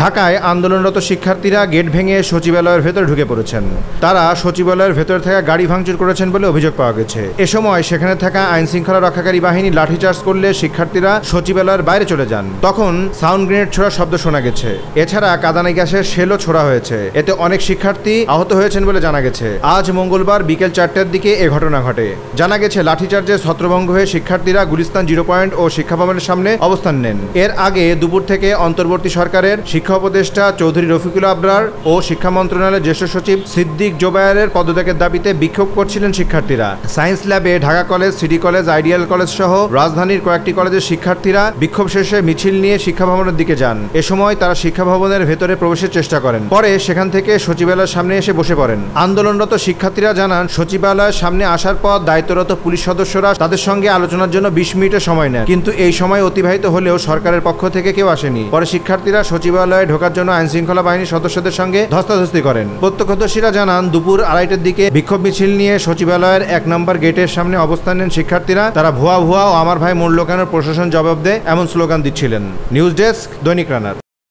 ঢাকায় আন্দোলনরত শিক্ষার্থীরা গেট ভেঙে সচিবালয়ের ভেতর ঢুকে পড়েছেন। তারা সচিবালয়ের ভেতর থাকা গাড়ি ভাঙচুর করেছেন বলে অভিযোগ পাওয়া গেছে। এ সময় সেখানে থাকা আইন শৃঙ্খলা রক্ষাকারী বাহিনী লাঠিচার্জ করলে শিক্ষার্থীরা সচিবালয়ের বাইরে চলে যান। তখন সাউন্ড গ্রেনেড ছোড়ার শব্দ শোনা গেছে। এছাড়া কাঁদানে গ্যাসের শেলও ছোড়া হয়েছে। এতে অনেক শিক্ষার্থী আহত হয়েছেন বলে জানা গেছে। আজ মঙ্গলবার বিকেল 4টার দিকে এ ঘটনা ঘটে। জানা গেছে লাঠিচার্জে ছত্রভঙ্গ হয়ে শিক্ষার্থীরা গুলিস্তান 0 পয়েন্ট ও শিক্ষা ভবনের সামনে অবস্থান নেন। এর আগে দুপুর থেকে অন্তর্বর্তী সরকারের শিক্ষা উপদেষ্টা চৌধুরী রফিকুল আবরার ও শিক্ষা মন্ত্রণালয়ের জ্যেষ্ঠ সচিব সিদ্দিক জোবায়েরের পদত্যাগের দাবিতে বিক্ষোভ করছিলেন শিক্ষার্থীরা। সায়েন্স ল্যাবে Dhaka college, city college, ideal college সহ রাজধানীর কয়েকটি কলেজের শিক্ষার্থীরা বিক্ষোভ শেষে মিছিল নিয়ে শিক্ষা ভবনের দিকে যান। এ সময় তারা শিক্ষা ভবনের ভেতরে প্রবেশের চেষ্টা করেন। পরে সেখান থেকে সচিবালয়ের সামনে এসে বসে পড়েন। আন্দোলনরত শিক্ষার্থীরা জানান, সচিবালয়ের সামনে আসার পর দায়িত্বরত পুলিশ সদস্যরা তাদের সঙ্গে আলোচনার জন্য 20 মিনিটের সময় নেন, কিন্তু এই সময় অতিবাহিত হলেও সরকারের পক্ষ থেকে কেউ আসেনি। পরে শিক্ষার্থীরা সচিবালয়ে ঢোকার জন্য আইন শৃঙ্খলা বাহিনীর সদস্যদের সঙ্গে ধস্তাধস্তি করেন। প্রত্যক্ষদর্শীরা জানান, দুপুর 2:30টার দিকে বিক্ষোভ মিছিল নিয়ে সচিবালয়ের 1 নম্বর গেটের সামনে অবস্থান নেন শিক্ষার্থীরা। তারা ভুয়া ভুয়া ও আমার ভাই মূল লোকানোর প্রশাসন জবাব দেয় এমন স্লোগান দিচ্ছিলেন। নিউজ ডেস্ক, দৈনিক রানার।